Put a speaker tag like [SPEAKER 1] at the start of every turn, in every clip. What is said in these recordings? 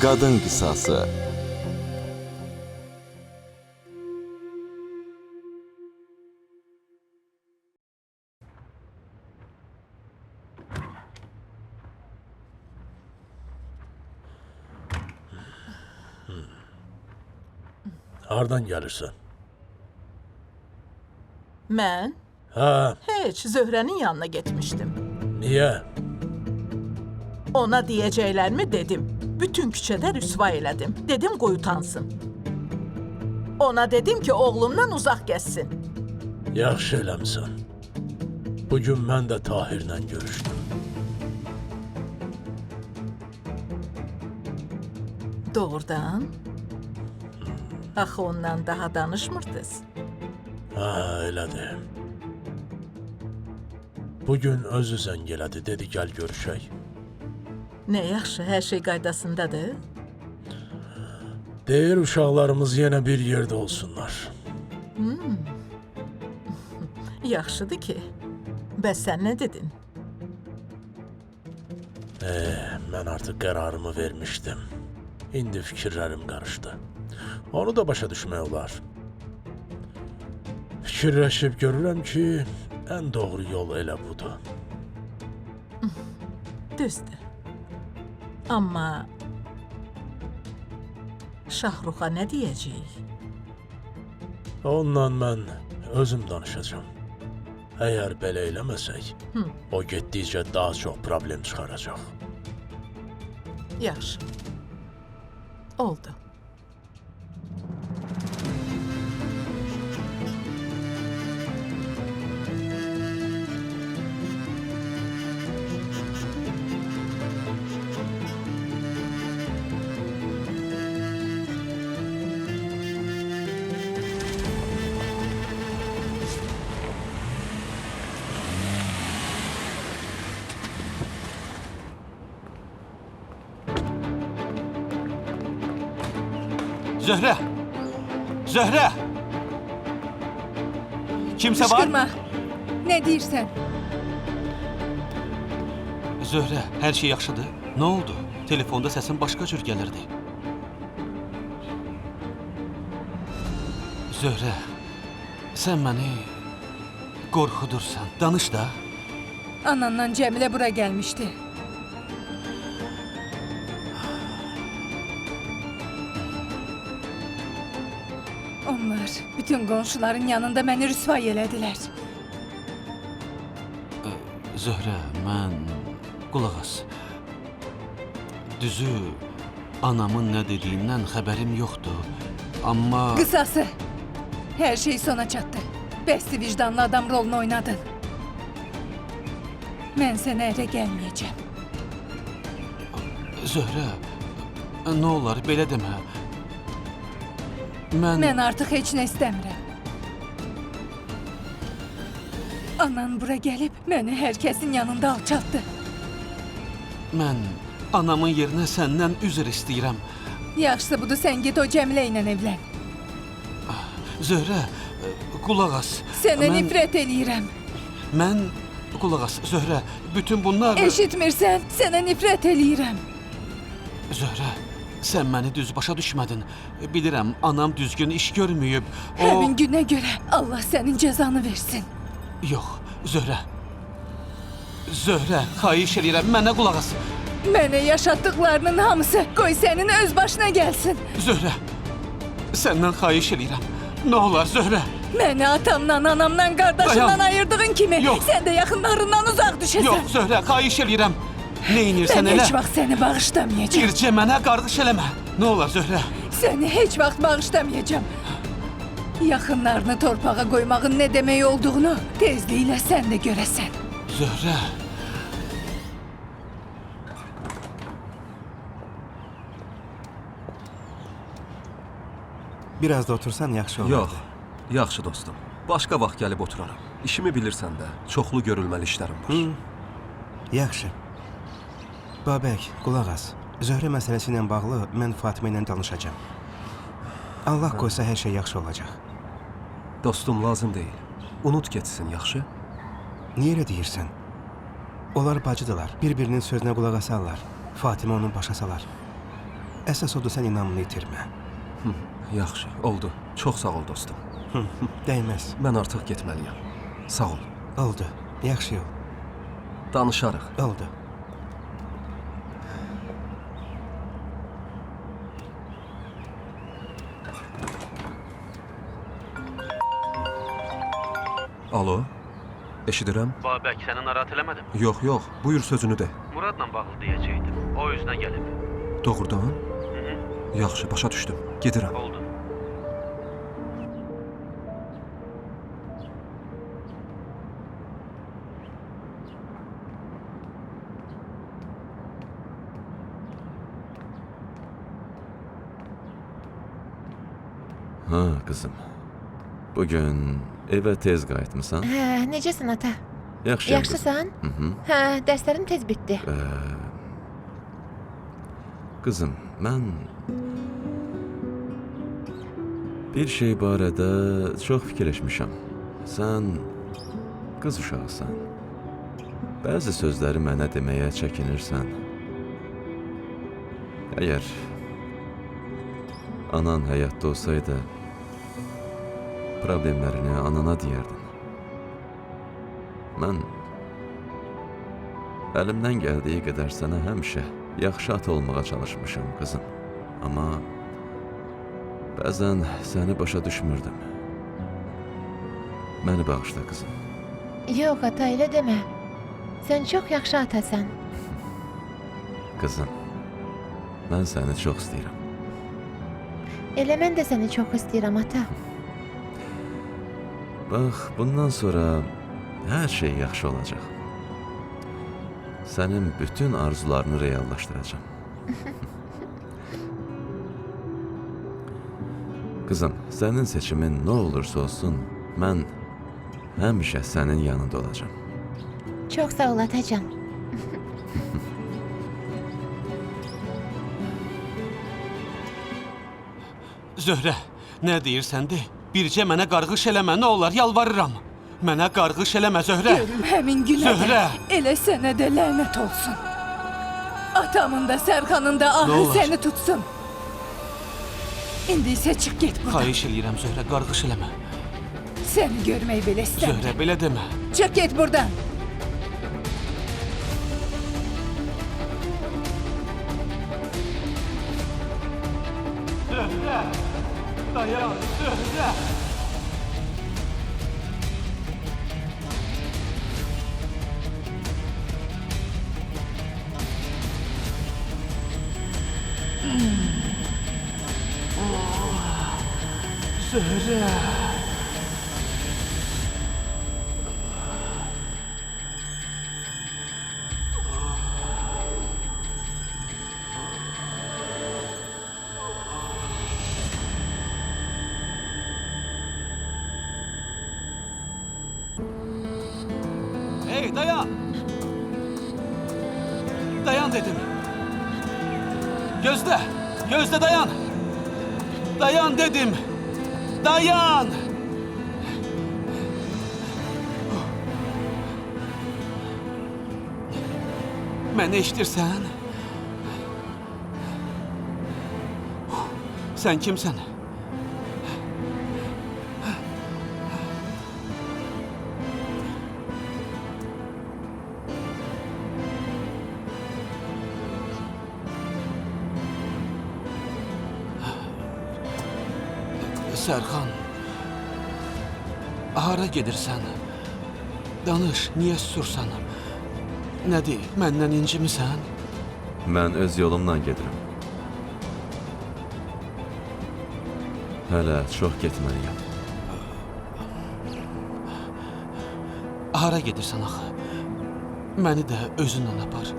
[SPEAKER 1] Qadın qisası.
[SPEAKER 2] Hardan gəlirsən?
[SPEAKER 3] Mən
[SPEAKER 2] Hə,
[SPEAKER 3] heç Zöhrənin yanına getmişdim.
[SPEAKER 2] niyə?
[SPEAKER 3] Ona diyeceklerimi dedim. Bütün küçədə rüsva elədim. Dedim qoy utansın. Ona dedim ki oğlumdan uzaq gəzsin.
[SPEAKER 2] Yaxşı eləmsən. Bugün mən də Tahirlə görüşdüm.
[SPEAKER 3] Doğrudan? Axı ondan daha danışmırdınız.
[SPEAKER 2] Hə, elədir. Bugün özü zəng elədi, dedi gəl görüşək.
[SPEAKER 3] Ne yaxşı, hər şey qaydasındadır.
[SPEAKER 2] Deyir uşaqlarımız yenə bir yerdə olsunlar.
[SPEAKER 3] Yaxşıdır ki. Bəs sən nə dedin?
[SPEAKER 2] Mən artıq qərarımı vermişdim. İndi fikirlərim qarışdı. Onu da başa düşmək olar. Fikirləşib görürəm ki, ən doğru yol elə budur.
[SPEAKER 3] Düzdür. Amma Şahruxa nə deyəcək?
[SPEAKER 2] Onunla mən özüm danışacağam. Əgər belə eləməsək, o getdikcə daha çox problem çıxaracaq.
[SPEAKER 3] Yaxşı. Oldu.
[SPEAKER 4] Zöhrə! Zöhrə! Kimsə var?
[SPEAKER 5] Qışqırma. Nə deyirsən?
[SPEAKER 4] Zöhrə, hər şey yaxşıdır. Nə oldu? Telefonda səsin başqa cür gəlirdi. Zöhrə, sən məni qorxudursan. Danış da.
[SPEAKER 5] Ananla Cəmilə bura gəlmişdi. Onlar bütün qonşuların yanında məni rüsvay elədilər.
[SPEAKER 4] Zöhrə, mən... Qulaq as. Düzü, anamın nə dediyindən xəbərim yoxdur. Amma...
[SPEAKER 5] Qısası. Hər şey sona çatdı. Bəsli vicdanlı adam rolunu oynadın. Mən sənə ərə gəlməyəcəm.
[SPEAKER 4] Zöhrə, nə olar belə demə.
[SPEAKER 5] Mən artıq heç nə istəmirəm. Anan bura gəlib məni hər kəsin yanında alçatdı.
[SPEAKER 4] Mən anamın yerinə səndən üzr istəyirəm.
[SPEAKER 5] Yaxşısı budur, sən get o Cəmilə ilə evlən.
[SPEAKER 4] Zöhrə, qulaq as.
[SPEAKER 5] Sənə nifrət eləyirəm.
[SPEAKER 4] Mən... Qulaq as, Zöhrə, bütün bunlar...
[SPEAKER 5] Eşitmirsən, sənə nifrət eləyirəm.
[SPEAKER 4] Zöhrə, sən məni düz başa düşmədin. Bilirəm, anam düzgün iş görməyib.
[SPEAKER 5] Həmin günə görə Allah sənin cəzanı versin.
[SPEAKER 4] Yox, Zöhrə. Zöhrə, xahiş eləyirəm, mənə qulaq as.
[SPEAKER 5] Mənə yaşatdıqlarının hamısı qoy sənin öz başına gəlsin.
[SPEAKER 4] Zöhrə, səndən xahiş eləyirəm. Nə olar, Zöhrə?
[SPEAKER 5] Məni atamdan, anamdan, qardaşımdan
[SPEAKER 4] Dayan.
[SPEAKER 5] ayırdığın kimi
[SPEAKER 4] Yox.
[SPEAKER 5] sən də yaxınlarından uzaq düşəsən.
[SPEAKER 4] Yox, Zöhrə, xahiş eləyirəm. Nə inirsən
[SPEAKER 5] Mən
[SPEAKER 4] elə?
[SPEAKER 5] heç vaxt səni bağışlamayacağam.
[SPEAKER 4] Bircə mənə qarğış eləmə. Nə olar, Zöhrə?
[SPEAKER 5] Səni heç vaxt bağışlamayacağam. Yaxınlarını torpağa qoymağın nə demək olduğunu tezliklə sən də görəsən.
[SPEAKER 4] Zöhrə.
[SPEAKER 6] Biraz da otursan yaxşı olardı.
[SPEAKER 7] Yox, yaxşı dostum. Başqa vaxt gəlib oturaram. İşimi bilirsən də, çoxlu görülməli işlərim var.
[SPEAKER 6] Yaxşı. Babək, qulaq as. Zöhrə məsələsi ilə bağlı mən Fatimə ilə danışacağam. Allah qoysa hər şey yaxşı olacaq.
[SPEAKER 7] Dostum, lazım deyil. Unut getsin, yaxşı?
[SPEAKER 6] Niyə elə deyirsən? Onlar bacıdılar. Bir-birinin sözünə qulaq asarlar. Fatimə onu başa salar. Əsas odur sən inamını itirmə.
[SPEAKER 7] Yaxşı, oldu. Çox sağ ol dostum.
[SPEAKER 6] Dəyməz.
[SPEAKER 7] Mən artıq getməliyəm. Sağ ol.
[SPEAKER 6] Oldu. Yaxşı yol.
[SPEAKER 7] Danışarıq.
[SPEAKER 6] Oldu.
[SPEAKER 7] Alo. Eşidirəm.
[SPEAKER 1] Babək, səni narahat eləmədim.
[SPEAKER 7] Yox, yox. Buyur sözünü de.
[SPEAKER 1] Muradla bağlı deyəcəkdim. O özünə gəlib.
[SPEAKER 7] Doğrudan? Yaxşı, başa düşdüm. Gedirəm.
[SPEAKER 1] Oldu.
[SPEAKER 8] Ha, qızım. Bugün evə tez qayıtmısan?
[SPEAKER 9] Hə, necəsən ata?
[SPEAKER 8] Yaxşıyam
[SPEAKER 9] Yaxşısan?
[SPEAKER 8] qızım.
[SPEAKER 9] Hə, dərslərim tez bitdi.
[SPEAKER 8] Qızım, mən bir şey barədə çox fikirləşmişəm. Sən qız uşaqsan. Bəzi sözləri mənə deməyə çəkinirsən. Əgər anan həyatda olsaydı, problemlərini anana deyərdin. Mən əlimdən gəldiyi qədər sənə həmişə yaxşı ata olmağa çalışmışam, qızım. Amma bəzən səni başa düşmürdüm. Məni bağışla, qızım.
[SPEAKER 9] Yox ata, elə demə. Sən çox yaxşı atasan.
[SPEAKER 8] Qızım, mən səni çox istəyirəm.
[SPEAKER 9] Elə mən də səni çox istəyirəm ata.
[SPEAKER 8] Bax, bundan sonra hər şey yaxşı olacaq. Sənin bütün arzularını reallaşdıracağam. Qızım, sənin seçimin nə olursa olsun, mən həmişə sənin yanında olacağam.
[SPEAKER 9] Çox sağ ol atacan.
[SPEAKER 4] Zöhrə, nə deyirsən de? Bircə mənə qarğış eləmə, nə olar, yalvarıram. Mənə qarğış eləmə, Zöhrə.
[SPEAKER 5] Görüm həmin günə
[SPEAKER 4] Zöhrə!
[SPEAKER 5] elə sənə də lənət olsun. Atamın da Sərxanın da ahı
[SPEAKER 4] olar?
[SPEAKER 5] səni tutsun. İndi isə çıx get buradan.
[SPEAKER 4] Xahiş eləyirəm, Zöhrə, qarğış eləmə.
[SPEAKER 5] Səni görmək belə istəmirəm.
[SPEAKER 4] Zöhrə, belə demə.
[SPEAKER 5] Çıx get buradan.
[SPEAKER 4] Dayan, Zöhrə! Zöhrə! Hey, dayan! Dayan dedim. Gözlə! Gözlə, dayan! Dayan dedim! Dayan! Məni eşidirsən? Sən kimsən? Sərxan, hara gedirsən? Danış, niyə susursan? Nədir, məndən incimisən?
[SPEAKER 8] Mən öz yolumla gedirəm. Hələ çox getməliyəm.
[SPEAKER 4] Hara gedirsən axı? Məni də özünlə apar.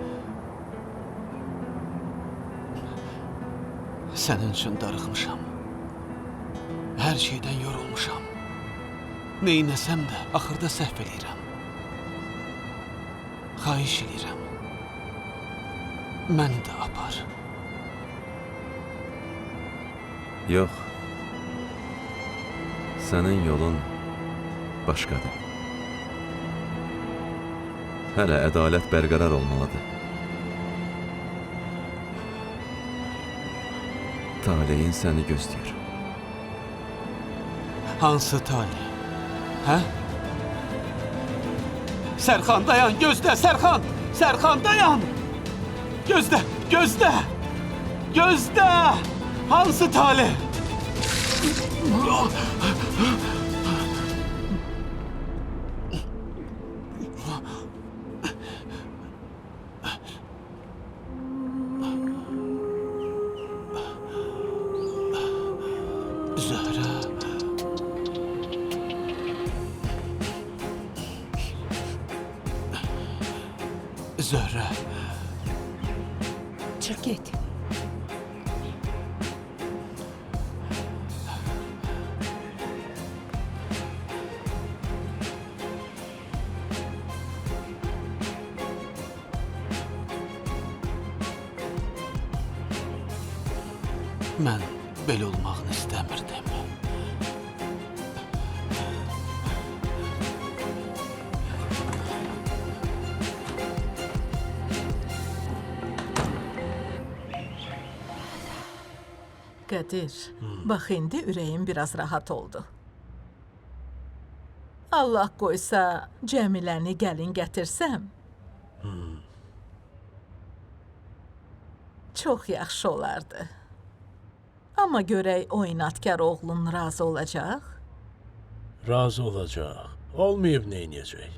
[SPEAKER 4] Sənin üçün darıxmışam. Hər şeydən yorulmuşam. Neynəsəm də axırda səhv eləyirəm. Xahiş eləyirəm. Məni də apar.
[SPEAKER 8] Yox. Sənin yolun başqadır. Hələ ədalət bərqərar olmalıdır. taleyin səni gözləyir.
[SPEAKER 4] Hansı tali? Hə? Sərxan dayan, gözlə, Sərxan! Sərxan dayan! Gözlə, gözlə! Gözlə! Hansı tali? Zöhrə. Zöhrə.
[SPEAKER 5] Çık git.
[SPEAKER 4] Mən belə olmağını istəmirdim.
[SPEAKER 3] Qədir, bax indi ürəyim biraz rahat oldu. Allah qoysa Cəmiləni gəlin gətirsəm, çox yaxşı olardı. Amma görək o inatkar oğlun razı olacaq.
[SPEAKER 2] Razı olacaq. Olmayıb neyniyəcək?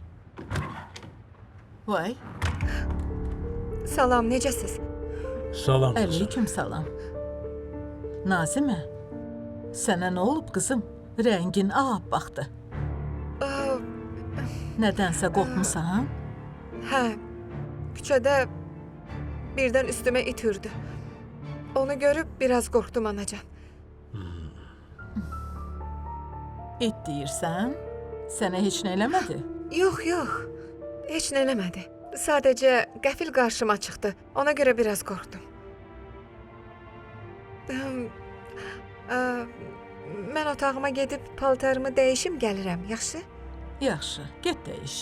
[SPEAKER 3] Vay,
[SPEAKER 10] Salam, necəsiz?
[SPEAKER 2] Salam qızım.
[SPEAKER 3] aleyküm salam. Nazimə, sənə nə olub qızım? Rəngin ağappaqdı.
[SPEAKER 10] Aa,
[SPEAKER 3] Nədənsə qorxmusan?
[SPEAKER 10] hə, küçədə birdən üstümə it hürdü. Onu görüb biraz qorxdum anacan.
[SPEAKER 3] İt deyirsən? Sənə heç nə eləmədi?
[SPEAKER 10] Yox, yox, heç nə eləmədi. Sadəcə qəfil qarşıma çıxdı. Ona görə biraz qorxdum. Mən otağıma gedib paltarımı dəyişim, gəlirəm, yaxşı?
[SPEAKER 3] Yaxşı, get dəyiş.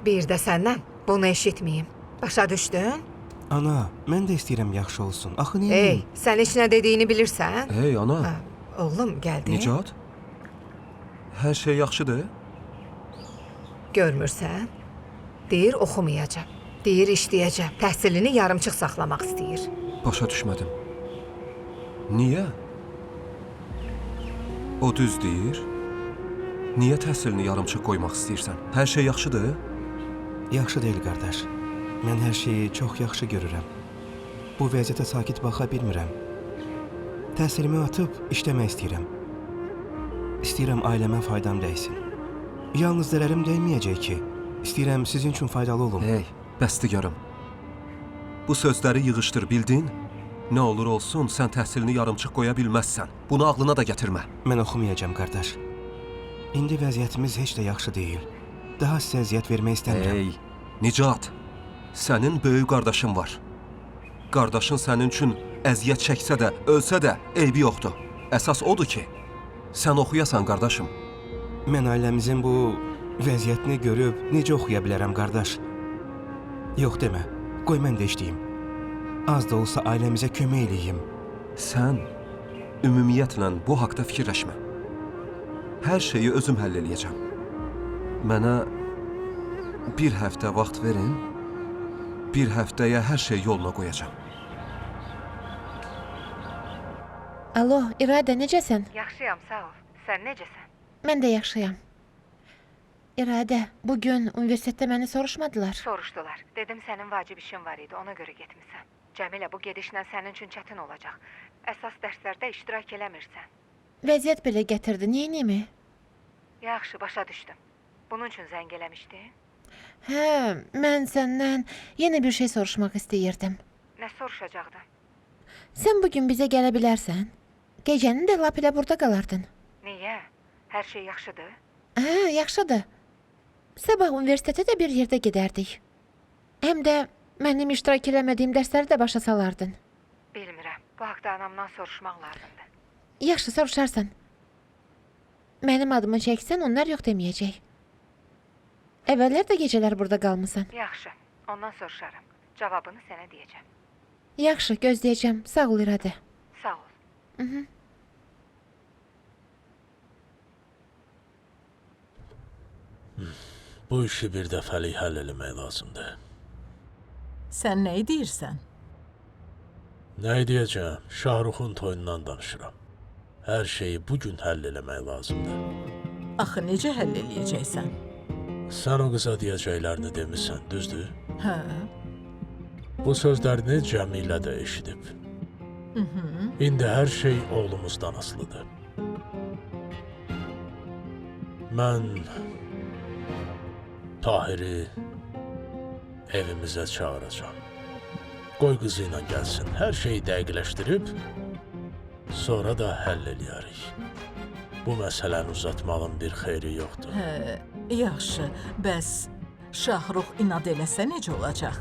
[SPEAKER 10] Bir də səndən bunu eşitməyim. Başa düşdün?
[SPEAKER 6] Ana, mən də istəyirəm yaxşı olsun. Axı niyə?
[SPEAKER 10] Ey, sən heç nə dediyini bilirsən?
[SPEAKER 7] Hey ana,
[SPEAKER 10] Ha, oğlum gəldi.
[SPEAKER 7] Nicat? Hər şey yaxşıdır?
[SPEAKER 10] Görmürsən? Deyir oxumayacaq. Deyir işləyəcək. Təhsilini yarımçıq saxlamaq istəyir.
[SPEAKER 7] Başa düşmədim. Niyə? O düz deyir. Niyə təhsilini yarımçıq qoymaq istəyirsən? Hər şey yaxşıdır?
[SPEAKER 6] Yaxşı deyil, qardaş. Mən hər şeyi çox yaxşı görürəm. Bu vəziyyətə sakit baxa bilmirəm. Təhsilimi atıb işləmək istəyirəm. İstəyirəm ailəmə faydam dəysin. Yalnız zərərim dəyməyəcək ki. İstəyirəm sizin üçün faydalı olum.
[SPEAKER 7] Hey, bəsdir görüm. Bu sözləri yığışdır, bildin? Nə olur olsun, sən təhsilini yarımçıq qoya bilməzsən. Bunu ağlına da gətirmə.
[SPEAKER 6] Mən oxumayacağam, qardaş. İndi vəziyyətimiz heç də yaxşı deyil. Daha sizə əziyyət vermək istəmirəm.
[SPEAKER 7] Hey, Nicat, sənin böyük qardaşın var. Qardaşın sənin üçün əziyyət çəksə də, ölsə də eybi yoxdur. Əsas odur ki, sən oxuyasan, qardaşım.
[SPEAKER 6] Mən ailəmizin bu vəziyyətini görüb necə oxuya bilərəm, qardaş? Yox demə, qoy mən də işləyim. Az da olsa ailəmizə kömək eləyim.
[SPEAKER 7] Sən ümumiyyətlə bu haqda fikirləşmə. Hər şeyi özüm həll eləyəcəm. Mənə bir həftə vaxt verin, bir həftəyə hər şey yoluna qoyacağam.
[SPEAKER 9] Alo, İradə, necəsən?
[SPEAKER 10] Yaxşıyam, sağ ol. Sən necəsən?
[SPEAKER 9] Mən də yaxşıyam. İradə, bugün universitetdə məni soruşmadılar.
[SPEAKER 10] Soruşdular. Dedim sənin vacib işin var idi, ona görə getmisən. Cəmilə, bu gedişlə sənin üçün çətin olacaq. Əsas dərslərdə iştirak eləmirsən.
[SPEAKER 9] Vəziyyət belə gətirdi, neyniyimi?
[SPEAKER 10] Yaxşı, başa düşdüm. Bunun üçün zəng eləmişdin?
[SPEAKER 9] Hə, mən səndən yenə bir şey soruşmaq istəyirdim.
[SPEAKER 10] Nə soruşacaqdın?
[SPEAKER 9] Sən bugün bizə gələ bilərsən? Gecəni də lap elə burada qalardın.
[SPEAKER 10] Niyə? Hər şey yaxşıdır?
[SPEAKER 9] Hə, yaxşıdır. Sabah universitetə də bir yerdə gedərdik. Həm də mənim iştirak eləmədiyim dərsləri də başa salardın.
[SPEAKER 10] Bilmirəm. Bu haqda anamdan soruşmaq lazımdır.
[SPEAKER 9] Yaxşı, soruşarsan. Mənim adımı çəksən, onlar yox deməyəcək. Əvvəllər də gecələr burada qalmısan.
[SPEAKER 10] Yaxşı, ondan soruşarım. Cavabını sənə deyəcəm.
[SPEAKER 9] Yaxşı, gözləyəcəm. Sağ ol İradə.
[SPEAKER 10] Sağ ol.
[SPEAKER 2] Bu işi bir dəfəlik həll eləmək lazımdır.
[SPEAKER 3] Sən nə deyirsən?
[SPEAKER 2] Nə deyəcəm? Şahruxun toyundan danışıram. Hər şeyi bugün həll eləmək lazımdır.
[SPEAKER 3] Axı necə həll eləyəcəksən?
[SPEAKER 2] Sən o qıza deyəcəklərini demisən, düzdür?
[SPEAKER 3] Hə,
[SPEAKER 2] Bu sözlərini Cəmilə də eşidib. İndi hər şey oğlumuzdan asılıdır. Mən Tahiri evimizə çağıracağam. Qoy qızı ilə gəlsin, hər şeyi dəqiqləşdirib, sonra da həll eləyərik. Bu məsələni uzatmağın bir xeyri yoxdur.
[SPEAKER 3] yaxşı. Bəs Şahrux inad eləsə necə olacaq?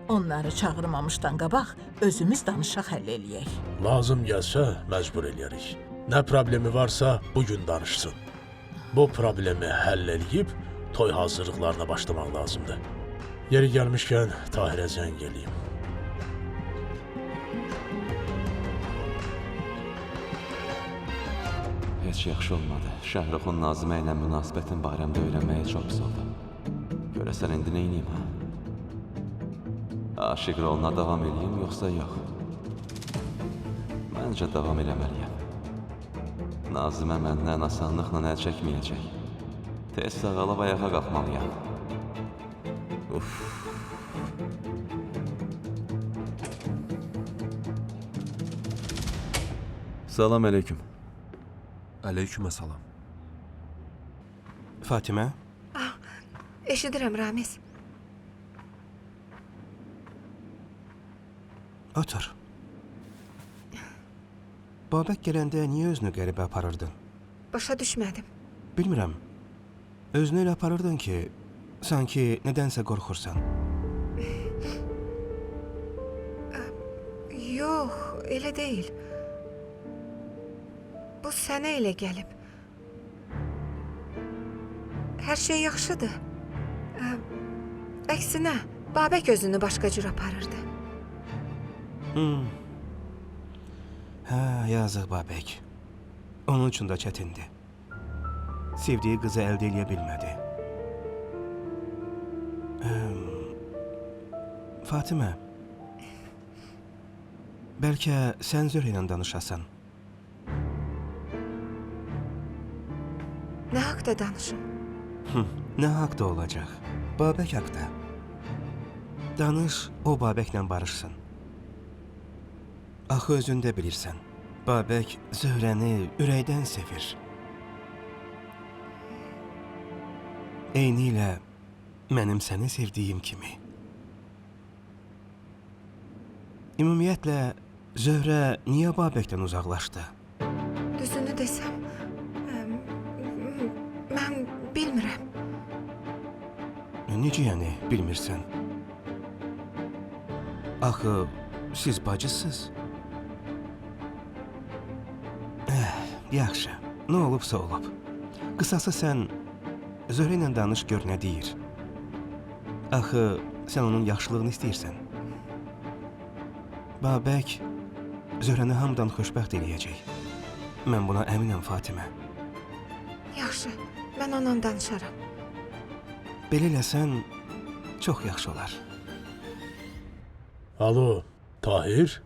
[SPEAKER 3] Onları çağırmamışdan qabaq özümüz danışaq həll eləyək.
[SPEAKER 2] Lazım gəlsə məcbur eləyərik. Nə problemi varsa bugün danışsın. Bu problemi həll eləyib toy hazırlıqlarına başlamaq lazımdır. Yeri gəlmişkən Tahirə zəng eləyim.
[SPEAKER 8] Heç yaxşı olmadı. Şahruxun Nazimə ilə münasibətin barəmdə öyrənməyə çox pis oldu. Görəsən indi neyniyim, ha? Aşiq roluna davam edeyim, yoxsa yox? Məncə davam eləməliyəm. Nazimə məndən asanlıqla əl çəkməyəcək. Tez sağalıb ayağa qalxmalıyam. Uf. Salam aleyküm.
[SPEAKER 7] Aleykümsalam.
[SPEAKER 6] Fatimə,
[SPEAKER 10] Eşidirəm Ramiz.
[SPEAKER 6] otur. Babək gələndə niyə özünü qəribə aparırdın?
[SPEAKER 10] Başa düşmədim.
[SPEAKER 6] Bilmirəm. Özünü elə aparırdın ki, sanki nədənsə qorxursan.
[SPEAKER 10] Yox, elə deyil. Bu sənə elə gəlib. Hər şey yaxşıdır. Əksinə, Babək özünü başqa cür aparırdı.
[SPEAKER 6] Hə, yazıq Babək. Onun üçün də çətindir. Sevdiyi qızı əldə eləyə bilmədi. Fatimə, bəlkə sən Zöhrə ilə danışasan.
[SPEAKER 10] Nə haqda danışım?
[SPEAKER 6] Nə haqda olacaq? Babək haqda. Danış, o Babəklə barışsın. Axı özün də bilirsən, Babək Zöhrəni ürəkdən sevir. Eynilə mənim səni sevdiyim kimi. Ümumiyyətlə, Zöhrə niyə Babəkdən uzaqlaşdı?
[SPEAKER 10] Düzünü desəm, mən bilmirəm.
[SPEAKER 6] Necə yəni, bilmirsən? Axı, siz bacısınız. Yaxşı, nə olubsa olub. Qısası sən Zöhrə ilə danış gör nə deyir. Axı, sən onun yaxşılığını istəyirsən. Babək Zöhrəni hamıdan xoşbəxt eləyəcək. Mən buna əminəm, Fatimə.
[SPEAKER 10] Yaxşı, mən onunla danışaram.
[SPEAKER 6] Belə eləsən, çox yaxşı olar.
[SPEAKER 2] Alo, Tahir?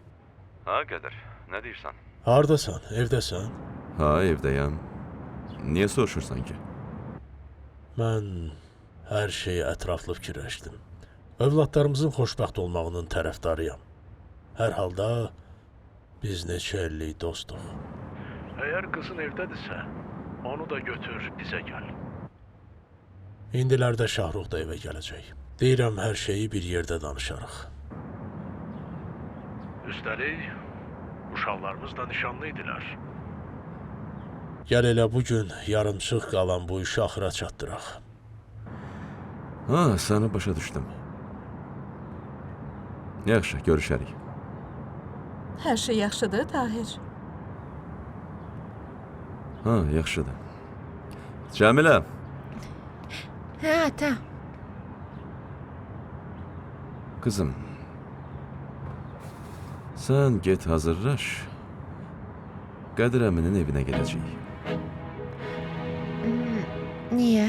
[SPEAKER 8] Ha, Qədir, nə deyirsən?
[SPEAKER 2] Hardasan, evdəsən?
[SPEAKER 8] Ha, evdəyəm. Niyə soruşursan ki?
[SPEAKER 2] Mən hər şeyi ətraflı fikirləşdim. Övladlarımızın xoşbəxt olmağının tərəfdarıyam. Hər halda biz neçə illik dostuq. Əgər qızın evdədirsə, onu da götür, bizə gəl. İndilərdə Şahrux da evə gələcək. Deyirəm, hər şeyi bir yerdə danışarıq. Üstəlik, uşaqlarımız da nişanlı idilər. Gəl elə bugün yarımçıq qalan bu işi axıra çatdıraq.
[SPEAKER 8] Ha, səni başa düşdüm. Yaxşı, görüşərik.
[SPEAKER 3] Hər şey yaxşıdır, Tahir.
[SPEAKER 8] Ha, yaxşıdır. Cəmilə,
[SPEAKER 9] Hə, ata.
[SPEAKER 8] Kızım, sen get hazırlaş. Qədir əminin evinə gedəcəyik.
[SPEAKER 9] Niyə?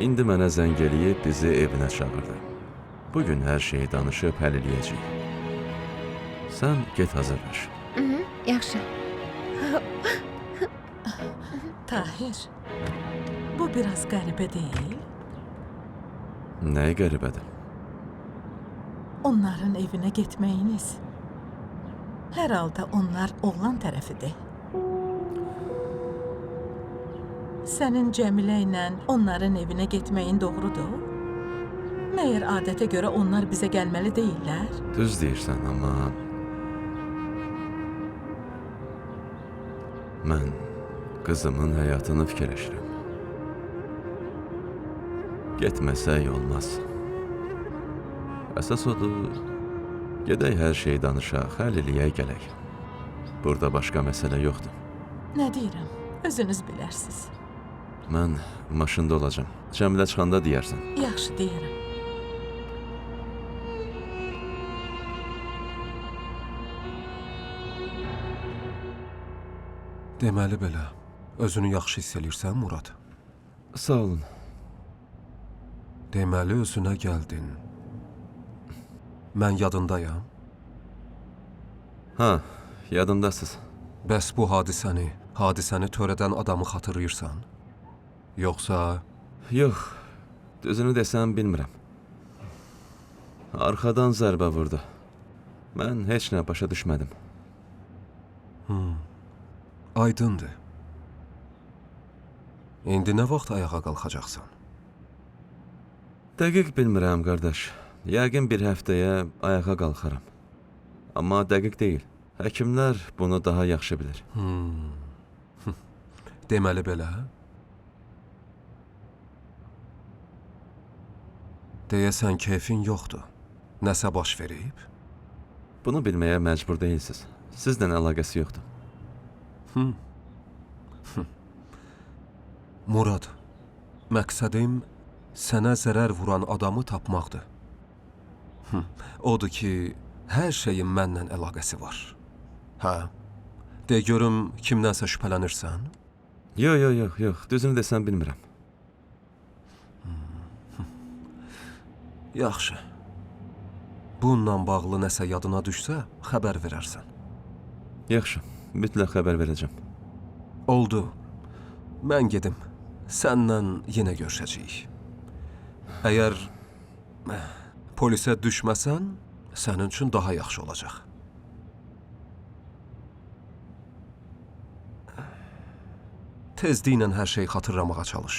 [SPEAKER 8] İndi mənə zəng eləyib bizi evinə çağırdı. Bugün hər şeyi danışıb həll eləyəcəyik. Sən get hazırlaş.
[SPEAKER 9] Yaxşı.
[SPEAKER 3] Tahir, bu biraz qəribə deyil.
[SPEAKER 8] Nəyə qəribədir?
[SPEAKER 3] Onların evinə getməyiniz. Hər halda onlar oğlan tərəfidir. Sənin Cəmilə ilə onların evinə getməyin doğrudur? Məyər adətə görə onlar bizə gəlməli deyillər?
[SPEAKER 8] Düz deyirsən, amma... Mən qızımın həyatını fikirləşirəm. Getməsək olmaz. Əsas odur, gedək hər şeyi danışaq, həll eləyək gələk. Burada başqa məsələ yoxdur.
[SPEAKER 3] Nə deyirəm? Özünüz bilərsiz.
[SPEAKER 8] Mən maşında olacam. Cəmilə çıxanda deyərsən.
[SPEAKER 3] Yaxşı deyirəm.
[SPEAKER 7] Deməli belə, özünü yaxşı hiss eləyirsən, Murad?
[SPEAKER 8] Sağ olun.
[SPEAKER 7] Deməli özünə gəldin. Mən yadındayam.
[SPEAKER 8] Ha, yadımdasınız.
[SPEAKER 7] Bəs bu hadisəni törədən adamı xatırlayırsan? Yoxsa...
[SPEAKER 8] Yox, düzünü desəm bilmirəm. Arxadan zərbə vurdu. Mən heç nə başa düşmədim.
[SPEAKER 7] Aydındır. İndi nə vaxt ayağa qalxacaqsan?
[SPEAKER 8] Dəqiq bilmirəm, qardaş. Yəqin bir həftəyə ayağa qalxaram. Amma dəqiq deyil. Həkimlər bunu daha yaxşı bilir.
[SPEAKER 7] Deməli belə. Deyəsən keyfin yoxdur. Nəsə baş verib?
[SPEAKER 8] Bunu bilməyə məcbur deyilsiz. Sizlə əlaqəsi yoxdur.
[SPEAKER 7] Murad, məqsədim sənə zərər vuran adamı tapmaqdır. Odur ki, hər şeyin mənlə əlaqəsi var. Hə? De görüm, kimdənsə şübhələnirsən?
[SPEAKER 8] Yox, düzünü desəm bilmirəm.
[SPEAKER 7] Yaxşı. Bununla bağlı nəsə yadına düşsə, xəbər verərsən.
[SPEAKER 8] Yaxşı, mütləq xəbər verəcəm.
[SPEAKER 7] Oldu. Mən gedim. Səndən yenə görüşəcəyik. Əgər polisə düşməsən, sənin üçün daha yaxşı olacaq. Tezliklə hər şeyi xatırlamağa çalış.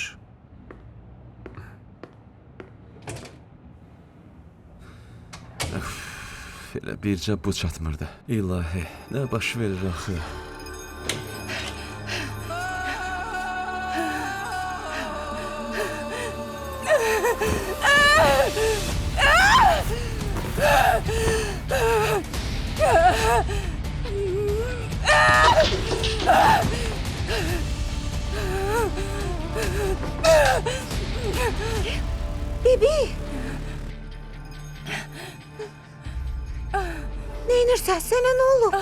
[SPEAKER 8] Elə bircə bu çatmırdı. İlahi, nə baş verir axı?
[SPEAKER 9] Bibi! Neynirsən? Sənə nə olub?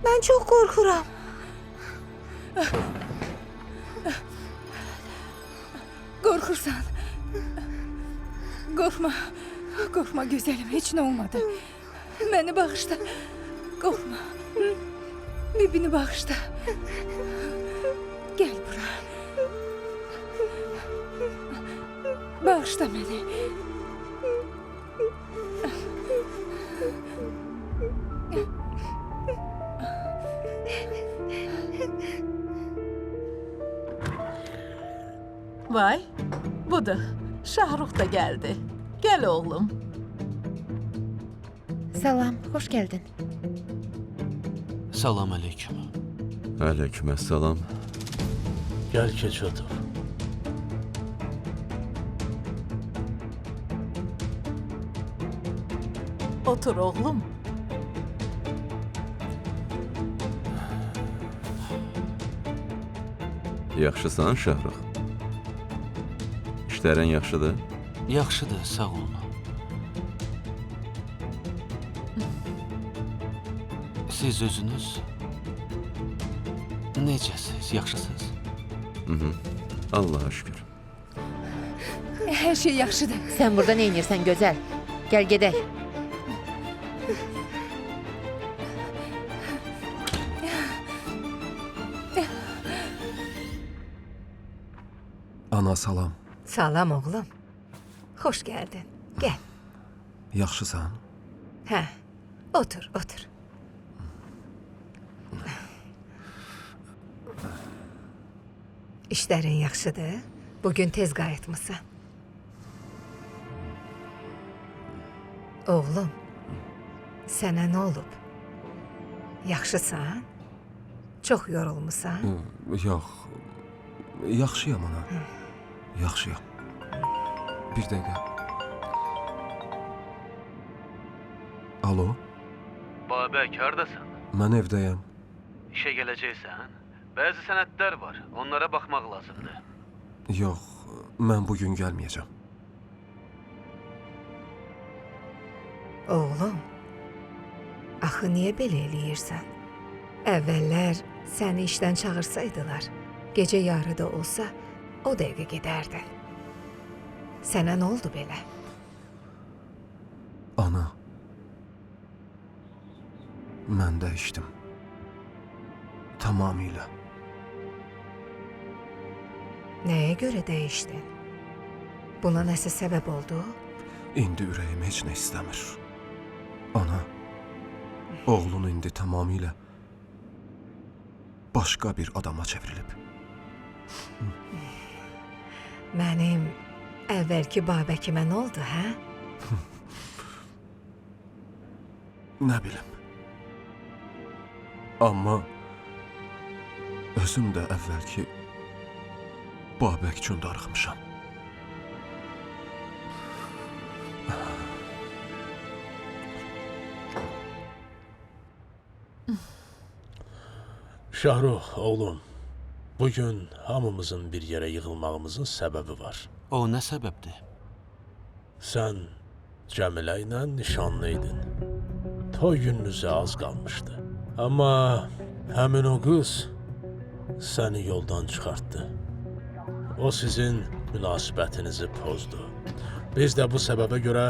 [SPEAKER 9] Mən çox qorxuram.
[SPEAKER 5] Qorxursan. Qorxma. Qorxma gözəlim, heç nə olmadı. Məni bağışla. Qorxma. Bibini bağışla. Gəl bura. Bağışla məni.
[SPEAKER 3] Vay, budur. Şahrux da gəldi. Gəl oğlum.
[SPEAKER 9] Salam, xoş gəldin.
[SPEAKER 4] Salam əleyküm.
[SPEAKER 8] Aleyküməssalam.
[SPEAKER 2] Gəl keç otur.
[SPEAKER 3] Otur oğlum.
[SPEAKER 8] Yaxşısan, Şahrux? İşlərin yaxşıdır?
[SPEAKER 4] Yaxşıdır, sağ olun. Siz özünüz necəsiz, yaxşısınız?
[SPEAKER 8] Allaha şükür.
[SPEAKER 5] Hər şey yaxşıdır.
[SPEAKER 9] Sən burada nə edirsən gözəl? Gəl gedək.
[SPEAKER 7] Ana salam.
[SPEAKER 10] Salam oğlum. Xoş gəldin. Gəl.
[SPEAKER 7] Yaxşısan?
[SPEAKER 10] Hə. Otur, otur. İşlərin yaxşıdır? Bugün tez qayıtmısan. Oğlum, sənə nə olub? Yaxşısan? Çox yorulmusan?
[SPEAKER 7] Yox. Yaxşıyam ana. Yaxşıyam. Bir dəqiqə. Alo,
[SPEAKER 1] Babək, hardasan?
[SPEAKER 7] mən evdəyəm.
[SPEAKER 1] İşə gələcəksən? Bəzi sənədlər var, onlara baxmaq lazımdır.
[SPEAKER 7] Yox, mən bugün gəlməyəcəm.
[SPEAKER 10] Oğlum, axı niyə belə eləyirsən? Əvvəllər səni işdən çağırsaydılar, gecə yarıda olsa, o dəqiqə gedərdin. Sənə nə oldu belə?
[SPEAKER 7] Ana, mən dəyişdim. Tamamilə.
[SPEAKER 10] Nəyə görə dəyişdin? Buna nəsə səbəb oldu?
[SPEAKER 7] İndi ürəyim heç nə istəmir. Ana, oğlun indi tamamilə başqa bir adama çevrilib.
[SPEAKER 10] Mənim əvvəlki Babəkimə nə oldu, hə?
[SPEAKER 7] Nə bilim. Amma özüm də əvvəlki Babək üçün darıxmışam.
[SPEAKER 2] Şahrux, oğlum, bugün hamımızın bir yerə yığılmağımızın səbəbi var.
[SPEAKER 4] O nə səbəbdir?
[SPEAKER 2] Sən Cəmilə ilə nişanlı idin. Toy gününüzə az qalmışdı. Amma həmin o qız səni yoldan çıxartdı. O sizin münasibətinizi pozdu. Biz də bu səbəbə görə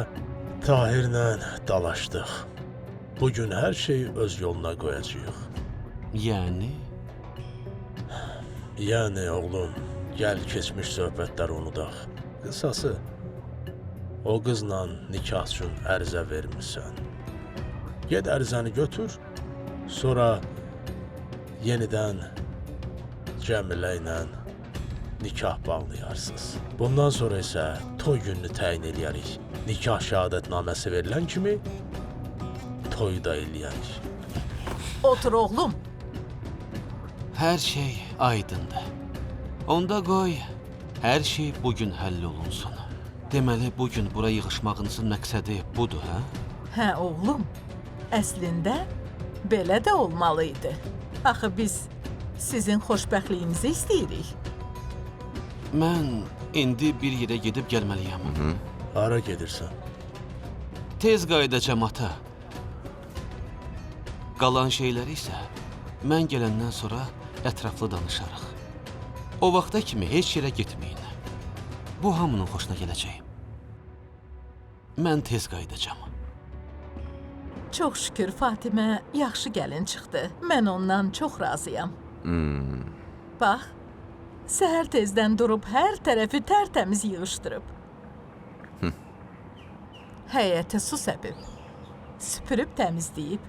[SPEAKER 2] Tahirlə dalaşdıq. Bugün hər şeyi öz yoluna qoyacağıq. Yəni oğlum, gəl keçmiş söhbətləri unudaq. Qısası, o qızla nikah üçün ərizə vermirsən. Ged ərizəni götür, sonra yenidən Cəmilə ilə nikah bağlayarsınız. Bundan sonra isə toy gününü təyin eləyərik. Nikah şəhadətnaməsi verilən kimi toyu da eləyərik.
[SPEAKER 3] Otur oğlum.
[SPEAKER 4] Hər şey aydındır. Onda qoy, hər şey bugün həll olunsun. Deməli, bugün bura yığışmağınızın məqsədi budur, hə?
[SPEAKER 3] Hə oğlum, əslində belə də olmalıydı. Axı biz sizin xoşbəxtliyinizi istəyirik.
[SPEAKER 4] Mən indi bir yerə gedib gəlməliyəm.
[SPEAKER 2] Hara gedirsən?
[SPEAKER 4] Tez qayıdacam ata. Qalan şeyləri isə mən gələndən sonra ətraflı danışarıq. O vaxta kimi heç yerə getməyin. Bu hamının xoşuna gələcək. Mən tez qayıdacam.
[SPEAKER 3] Çox şükür Fatimə yaxşı gəlin çıxdı. Mən ondan çox razıyam. Bax, səhər tezdən durub hər tərəfi tərtəmiz yığışdırıb. Həyətə su səpib, süpürüb təmizləyib.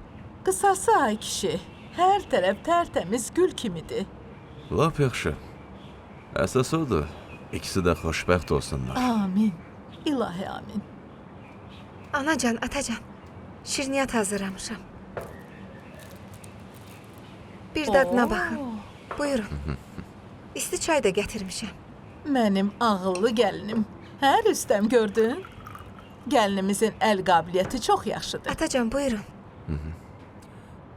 [SPEAKER 3] Qısası ay kişi, hər tərəf tərtəmiz gül kimidir.
[SPEAKER 8] Lap yaxşı. Əsas odur, ikisi də xoşbəxt olsunlar.
[SPEAKER 3] Amin, ilahi amin.
[SPEAKER 10] Anacan, atacan, şirniyyat hazırlamışam. Bir dadına baxın. Buyurun. İsti çay da gətirmişəm.
[SPEAKER 3] Mənim ağıllı gəlinim. Hə, Rüstəm, gördün? Gəlinimizin əl qabiliyyəti çox yaxşıdır.
[SPEAKER 10] Atacan, buyurun.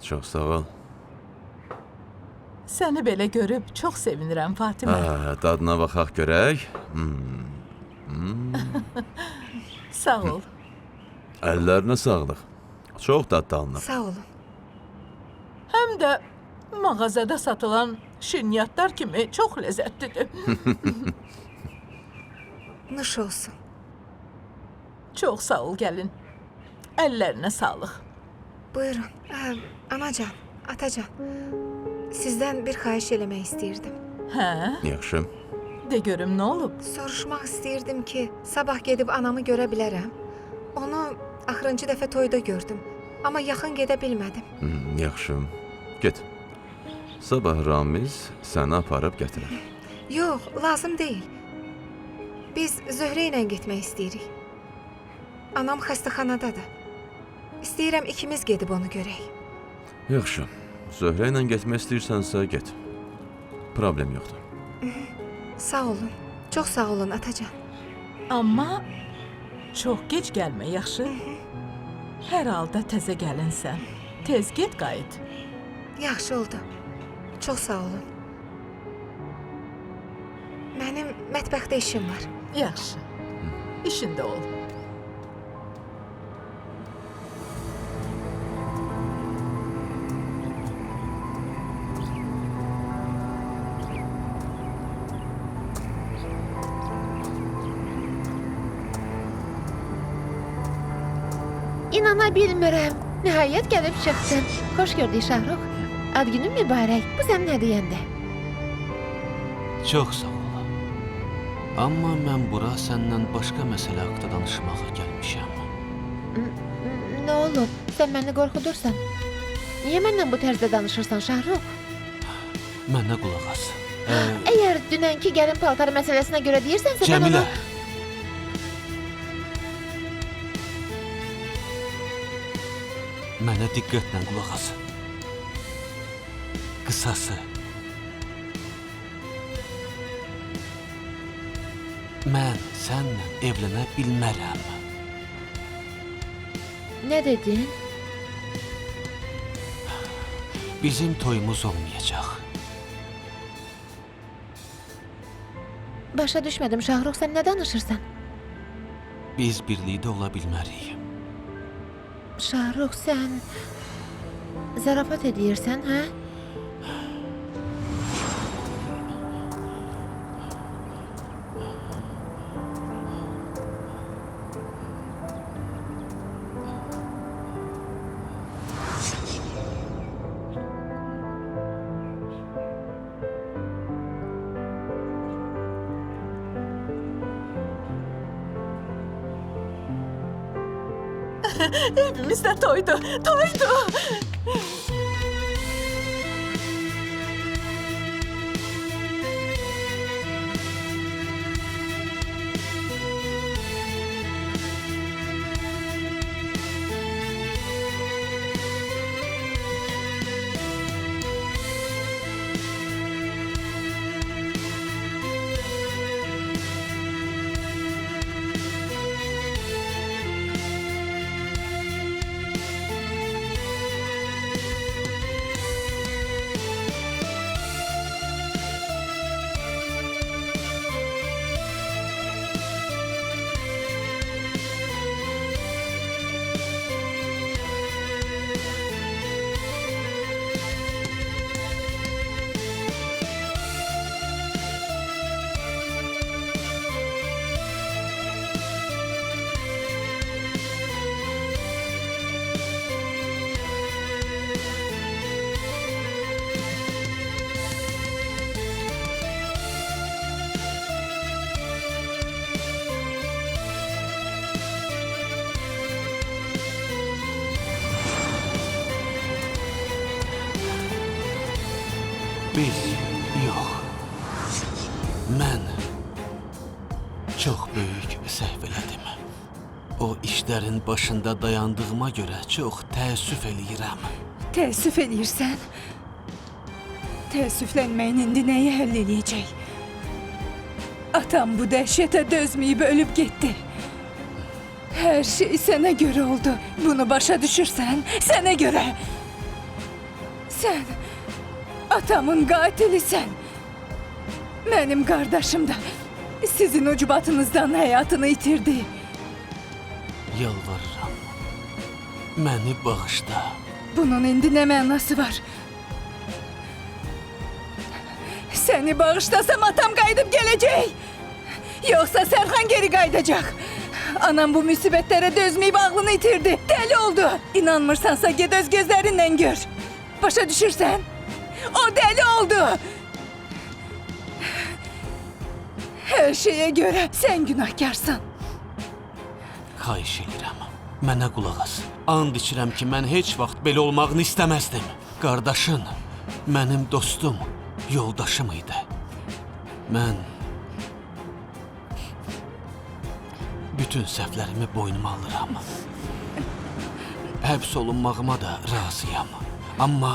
[SPEAKER 8] Çox sağ ol.
[SPEAKER 3] Səni belə görüb çox sevinirəm, Fatimə.
[SPEAKER 8] Dadına baxaq görək.
[SPEAKER 3] Sağ ol.
[SPEAKER 8] Əllərinə sağlıq. Çox dadlı alınıb.
[SPEAKER 10] Sağ olun.
[SPEAKER 3] Həm də mağazada satılan şirniyyatlar kimi çox ləzzətlidir.
[SPEAKER 10] Nuş olsun.
[SPEAKER 3] Çox sağ ol gəlin. Əllərinə sağlıq.
[SPEAKER 10] Buyurun. Anacan, atacan. Sizdən bir xahiş eləmək istəyirdim.
[SPEAKER 3] Hə?
[SPEAKER 8] Yaxşı.
[SPEAKER 3] De görüm nə olub?
[SPEAKER 10] Soruşmaq istəyirdim ki, sabah gedib anamı görə bilərəm. Onu axırıncı dəfə toyda gördüm. Amma yaxın gedə bilmədim.
[SPEAKER 8] Yaxşı. Get. Sabah Ramiz səni aparıb gətirər.
[SPEAKER 10] Yox, lazım deyil. Biz Zöhrə ilə getmək istəyirik. Anam xəstəxanadadır. İstəyirəm ikimiz gedib onu görək.
[SPEAKER 8] Yaxşı. Zöhrə ilə getmək istəyirsənsə get. Problem yoxdur.
[SPEAKER 10] Sağ olun. Çox sağ olun atacan.
[SPEAKER 3] Amma çox gec gəlmə, yaxşı? Hər halda təzə gəlinsən. Tez get qayıt.
[SPEAKER 10] Yaxşı oldu. Çox sağ olun. Mənim mətbəxdə işim var.
[SPEAKER 3] Yaxşı. İşində ol.
[SPEAKER 9] İnana bilmirəm. Nəhayət gəlib çıxdın. Xoş gördük Şahrux. Ad günün mübarək. Bu sənin hədiyyəndir.
[SPEAKER 4] Çox sağ ol. Amma mən bura səndən başqa məsələ haqqında danışmağa gəlmişəm.
[SPEAKER 9] Nə olub? Sən məni qorxudursan. Niyə məndən bu tərzdə danışırsan Şahrux?
[SPEAKER 4] Mənə qulaq as.
[SPEAKER 9] Əgər dünənki gəlin paltarı məsələsinə görə deyirsənsə,
[SPEAKER 4] Cəmilə.
[SPEAKER 9] mən onu...
[SPEAKER 4] Mənə diqqətlə qulaq as. Qısası. Mən səninlə evlənə bilmərəm.
[SPEAKER 9] Nə dedin?
[SPEAKER 4] Bizim toyumuz olmayacaq.
[SPEAKER 9] Başa düşmədim Şahrux, sən nə danışırsan?
[SPEAKER 4] Biz birlikdə ola bilmərik.
[SPEAKER 9] Şahrux, sən zarafat edirsən, hə?
[SPEAKER 3] Evimizdə toydu. Toydu.
[SPEAKER 4] Biz yox. Mən çox böyük səhv elədim. O işlərin başında dayandığıma görə çox təəssüf eləyirəm.
[SPEAKER 5] Təəssüf eləyirsən? Təəssüflənməyin indi nəyi həll eləyəcək? Atam bu dəhşətə dözməyib ölüb getdi. Hər şey sənə görə oldu. Bunu başa düşürsən? Sənə görə. Sən atamın qatilisən. Mənim qardaşım da sizin ucubatınızdan həyatını itirdi.
[SPEAKER 4] Yalvarıram. Məni bağışla.
[SPEAKER 5] Bunun indi nə mənası var? Səni bağışlasam atam qayıdıb gələcək. Yoxsa Sərxan geri qayıdacaq. Anam bu müsibətlərə dözməyib ağlını itirdi. Dəli oldu. İnanmırsansa ged öz gözlərinlə gör. Başa düşürsən? O dəli oldu. Hər şeyə görə sən günahkarsan.
[SPEAKER 4] Xahiş edirəm. Mənə qulaq as. And içirəm ki, mən heç vaxt belə olmağını istəməzdim. Qardaşın mənim dostum, yoldaşım idi. Mən bütün səhvlərimi boynuma alıram. Həbs olunmağıma da razıyam. Amma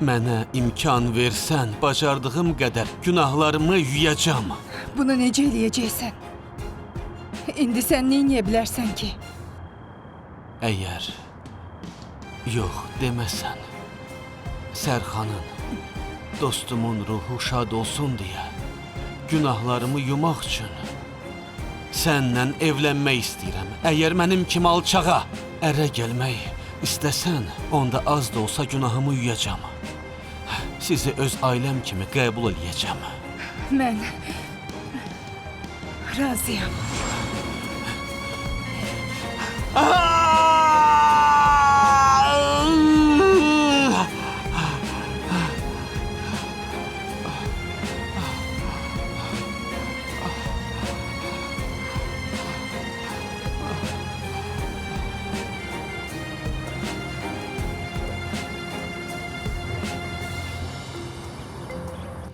[SPEAKER 4] mənə imkan versən, bacardığım qədər günahlarımı yuyacam.
[SPEAKER 5] Bunu necə eləyəcəksən? İndi sən nə edə bilərsən ki?
[SPEAKER 4] Əgər yox deməsən, Sərxanın, dostumun ruhu şad olsun deyə, günahlarımı yumaq üçün sənlə evlənmək istəyirəm. Əgər mənim kimi alçağa ərə gəlmək istəsən, onda az da olsa günahımı yuyacam. Sizi öz ailəm kimi qəbul eləyəcəm.
[SPEAKER 5] Mən razıyam.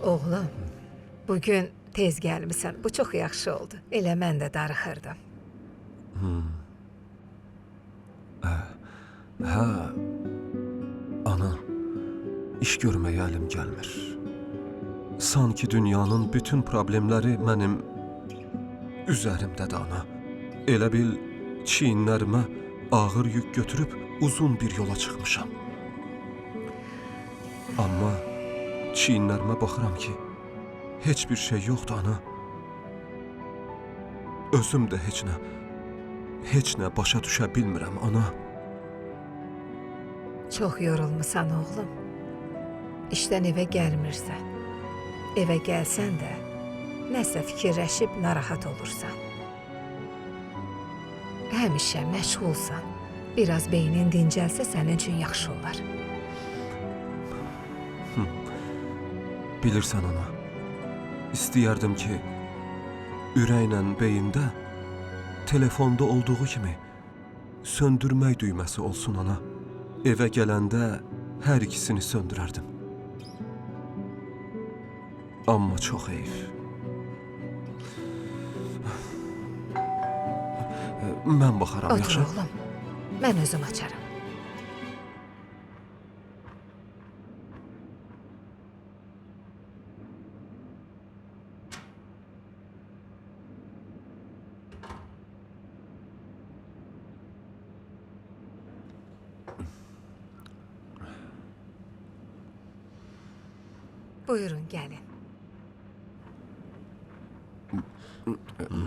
[SPEAKER 10] Oğlum, bugün tez gəlmisən. Bu çox yaxşı oldu. Elə mən də darıxırdım.
[SPEAKER 7] Hə, ana, iş görməyə əlim gəlmir. Sanki dünyanın bütün problemləri mənim üzərimdədir, ana. Elə bil çiyinlərimə ağır yük götürüb uzun bir yola çıxmışam. Amma çiyinlərimə baxıram ki, heç bir şey yoxdur, ana. Özüm də heç nə başa düşə bilmirəm, ana.
[SPEAKER 10] Çox yorulmusan, oğlum. İşdən evə gəlmirsən. Evə gəlsən də nəsə fikirləşib narahat olursan. Həmişə məşğulsan. Biraz beynin dincəlsə sənin üçün yaxşı olar.
[SPEAKER 7] Bilirsən, ana, istəyərdim ki, ürəklə beyində telefonda olduğu kimi söndürmək düyməsi olsun, ana. Evə gələndə hər ikisini söndürərdim. Amma çox heyif. Mən baxaram,
[SPEAKER 10] Otur,
[SPEAKER 7] yaxşı?
[SPEAKER 10] oğlum. Mən özüm açarım. Buyurun, gəlin.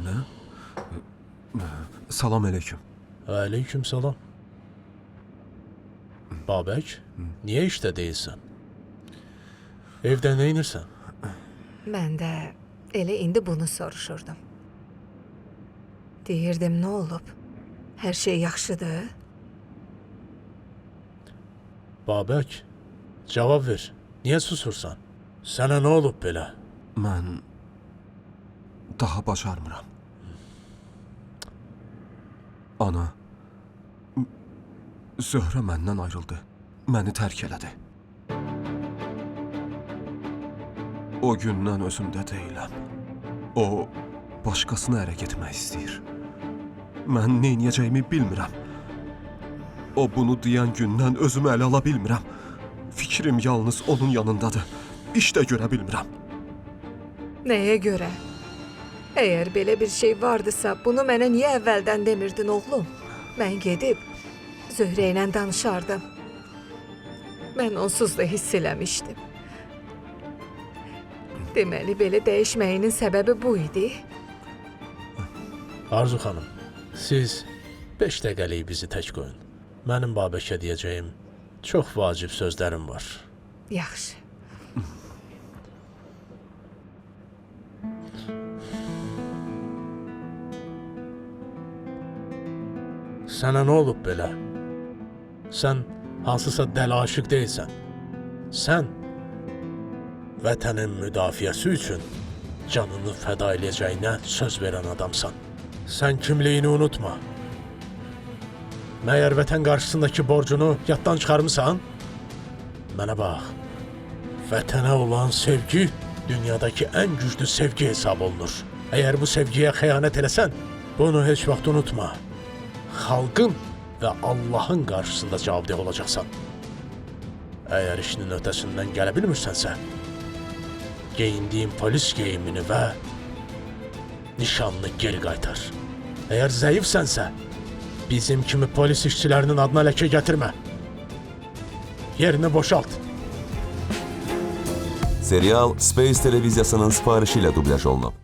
[SPEAKER 7] Nə? Salam aleyküm.
[SPEAKER 2] Aleyküm salam. Babək, niyə işdə deyilsən? Evdə nə edirsən?
[SPEAKER 10] Mən də elə indi bunu soruşurdum. Deyirdim, nə olub? Hər şey yaxşıdır?
[SPEAKER 2] Babək, cavab ver. Niyə susursan? Sənə nə olub belə?
[SPEAKER 7] Mən daha bacarmıram. Ana, Zöhrə məndən ayrıldı. Məni tərk elədi. O gündən özümdə deyiləm. O, başqasına ərə getmək istəyir. Mən nə edəcəyimi bilmirəm. O bunu deyən gündən özümü ələ ala bilmirəm. Fikrim yalnız onun yanındadır. İş də görə bilmirəm.
[SPEAKER 10] Nəyə görə? Əgər belə bir şey vardısa, bunu mənə niyə əvvəldən demirdin, oğlum? Mən gedib Zöhrə ilə danışardım. Mən onsuz da hiss eləmişdim. Deməli belə dəyişməyinin səbəbi bu idi.
[SPEAKER 2] Arzu xanım, siz 5 dəqiqəlik bizi tək qoyun. Mənim Babəkə deyəcəyim çox vacib sözlərim var.
[SPEAKER 10] Yaxşı.
[SPEAKER 2] Sənə nə olub belə? Sən hansısa dəli aşiq deyilsən. Sən vətənin müdafiəsi üçün canını fəda eləyəcəyinə söz verən adamsan. Sən kimliyini unutma. Məyər vətən qarşısındakı borcunu yaddan çıxarmısan? Mənə bax, vətənə olan sevgi dünyadakı ən güclü sevgi hesab olunur. Əgər bu sevgiyə xəyanət eləsən, bunu heç vaxt unutma. Xalqın və Allahın qarşısında cavabdeh olacaqsan. Əgər işinin ötəsindən gələ bilmirsənsə, geyindiyin polis geyimini və nişanını geri qaytar. Əgər zəifsənsə, bizim kimi polis işçilərinin adına ləkə gətirmə. Yerini boşalt.
[SPEAKER 11] Serial Space televiziyasının sifarişi ilə dubləj olunub.